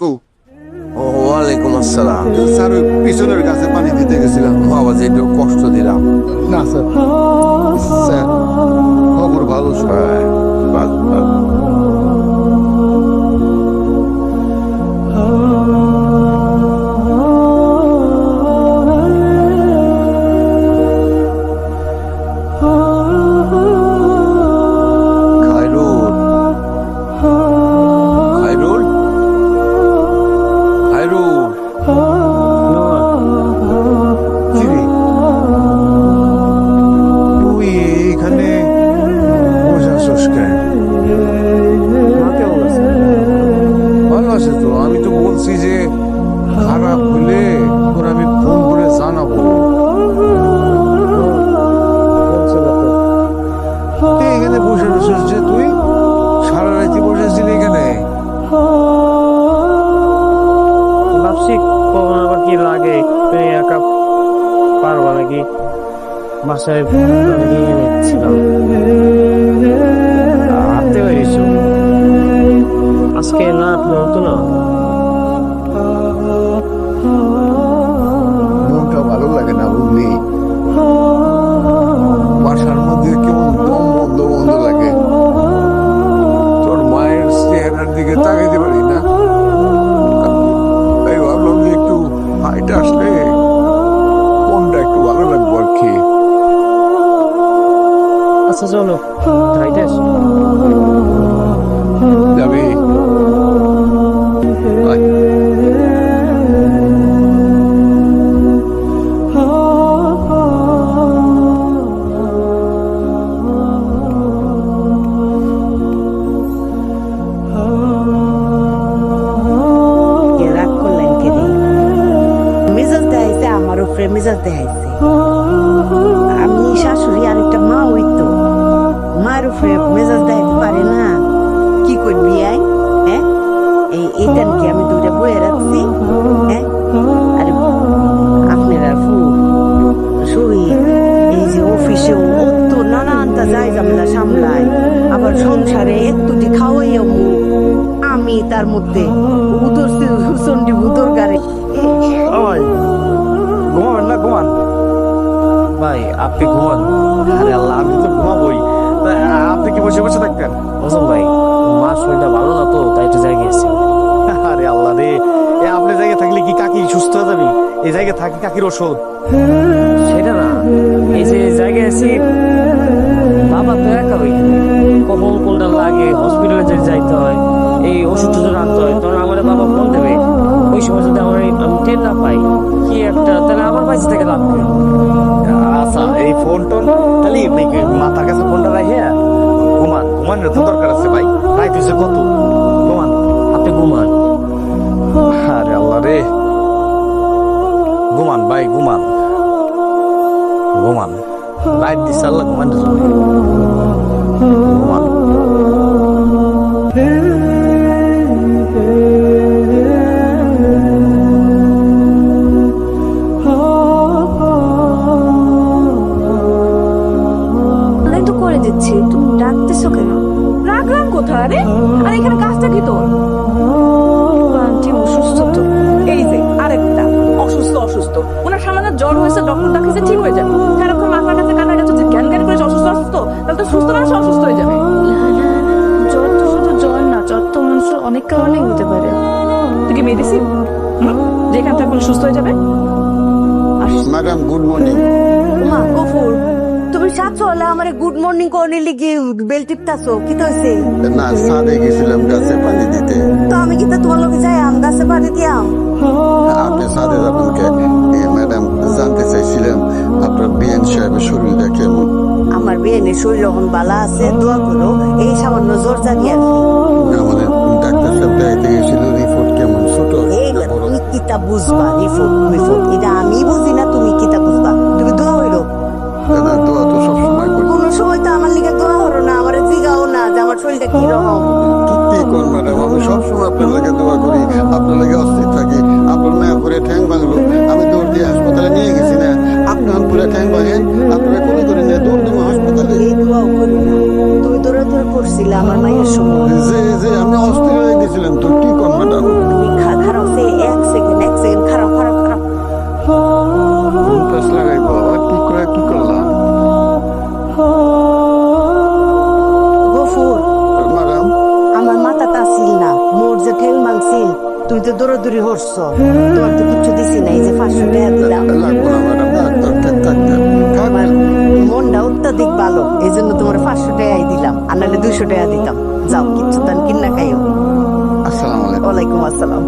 ওয়ালাইকুম আসসালাম। স্যার ওই পিছনের গাছে পানি দিতে গেছিলাম। বাবা যে একটু কষ্ট দিলাম। না স্যার, স্যার খবর ভালো স্যার। হ্যাঁ, বাস, বাস। খায়রুল, খায়রুল, খায়রুল। কিরে তুই এখানে বসে আছিস কেন? ভালো আছে তো? আমি তো বলছি যে খারাপ হলে তোর আমি ফোন করে জানাবো। তুই এখানে বসে আছিস যে তুই সারা রাতে বসেছিলি এখানে? ভাবছি কখন আবার কি লাগে, তুমি একা পারবা নাকি? বাসায় নিয়ে নিচ্ছিলাম, হাতে বেরিয়েছো আজকে না আপনি হতো না। মনটা ভালো লাগে না বুঝলি? বাসার মধ্যে কেমন দম বন্ধ বন্ধ লাগে। তোর মায়ের চেহারার দিকে তাকাইতে পারি না। তাই ভাবলাম যে একটু হাইটা আসলে মনটা একটু ভালো লাগবে আর কি। আচ্ছা চলো হাইটে আসো। যাবি? আয়। রাগ করলেন কেন? মেজাজ দেখাইছে, আমার উপরে মেজাজ দেখাইছে। আমি শাশুড়ি আর একটা মা, ওই তো মার উপরে মেজাজ দেখাইতে পারে না। কি করবি আই? হ্যাঁ, এইটা কি আমি দুইটা বয়ে রাখছি? হ্যাঁ, আরে আপনারা শরীর এই যে অফিসে তো নানানটা যাই ঝামেলা সামলায়, আবার সংসারে একটুটি খাওয়াইও আমি তার মধ্যে উদরছি চন্ডী উদর গাড়ি। ভাই ঘুমাবেন না? ঘুমান ভাই, আপনি ঘুমান। আরে আল্লাহ, আমি তো ঘুমাবই, তা আপনি কি বসে বসে থাকতেন? বুঝুন ভাই, মার শরীরটা ভালো না তো, তাই একটু জায়গায় এসেছি। আরে আল্লাহ রে, আপনি জায়গায় থাকলে কি কাকি সুস্থ হয়ে যাবি? এই জায়গায় থাকি কাকির ওষুধ সেটা না, এই যে জায়গায় আছি বাবা তো একা ওইখানে, কখন কোনটা লাগে হসপিটালে যদি যাইতে হয়, এই ওষুধ টুষুধ আনতে হয়, তখন আমার বাবা ফোন দেবে। ওই সময় যদি আমি টের না পাই কি একটা, তাহলে আমার পাশে থেকে লাভ কি? আচ্ছা, এই ফোন টোন তাহলে মাথার কাছে ফোনটা রাখে ঘুমান। ঘুমানোর তো দরকার আছে ভাই, রাইত হয়েছে কত, ঘুমান, আপনি ঘুমান। আরে আল্লাহ রে, ঘুমান ভাই, ঘুমান ঘুমান, রাইত দিচ্ছে আল্লাহ ঘুমানোর জন্য, ঘুমান। অনলাইন তো করে দিচ্ছি, তুমি ডাকতেছো কেন? রাখলাম কোথায়? আরে আর এখানে কাজটা কি তোর? আন্টি অসুস্থ তো। এই যে আরেকটা অসুস্থ অসুস্থ, ওনার সামান্য জ্বর হয়েছে, ডক্টর দেখাইছে, ঠিক হয়ে যাবে। সারাক্ষণ মাথার কাছে কাটা গেছে যে জ্ঞান জ্ঞান করে অসুস্থ অসুস্থ, তাহলে তো সুস্থ মানুষ অসুস্থ হয়ে যাবে। জ্বর তো শুধু জ্বর না, জ্বর তো মানুষের অনেক কারণেই হতে পারে। তুই কি মেডিসিন যেখান থেকে সুস্থ হয়ে যাবে? Madam good morning. মা গফুর, তুমি সাথে হলে আমার গুড মর্নিং করনি লিখে বেল টিপতাছো, কি তো হয়েছে? না, ছাদে গেছিলাম গাছে পানি দিতে। তো আমি কি তা তোমার লোকে যাই আম গাছে পানি দিয়াম? আপনি ছাদে যাবেন কে? ম্যাডাম জানতে চাইছিলাম আপনার বিএন সাহেবের শরীরটা কেমন? আমার বিয়েনের শরীর যখন বালা আছে, দোয়া করো। এই সামান্য জ্বর জানি আর কি। আমাদের ডাক্তার সাহেব দেখাইতে গেছিল, রিপোর্ট কেমন, ছোট এই না বড়? তুমি কিতা বুঝবা? রিপোর্ট এটা আমি বুঝি না, তুমি কিতা বুঝবা? তুমি দোয়া হইলো। না, দোয়া তো সবসময় করি। কোনো সময় তো আমার লিগে দোয়া হলো না, আমার জিগাও না যে আমার শরীরটা কিরকম। কি কোন ম্যাডাম, আমি সবসময় আপনার লাগে দোয়া করি, আপনার লাগে অস্থির থাকি। আপনার মেয়ে করে ঠ্যাং ভাঙলো, আমি দৌড় দিয়ে হাসপাতালে নিয়ে গেছি না। আপনার পুরো ঠ্যাং ভাঙেন, আপনারা কোলে করে নিয়ে দৌড় দেবো হাসপাতালে। এই দোয়াও করি না, তুমি দৌড়াদৌড়ি করছিলে আমার মায়ের সময়। যে আমি অস্থির হয়ে গেছিলাম তো, কি কোন ম্যাডাম? তুমি খালি তো দৌড়াদৌড়ি হরছো, তোমার তো কিছু দিছি না, এই যে 500 টাকা দিলাম। লাগবো না ম্যাডাম, ডাক্তার ঠিক থাকতেন। আমার মনটা অত্যাধিক ভালো, এই জন্য তোমার 500 টাকাই দিলাম, আর নাহলে 200 টাকা দিতাম। যাও, কিচ্ছু তান কিনা খাইও। আসসালামু আলাইকুম। ওয়ালাইকুম আসসালাম।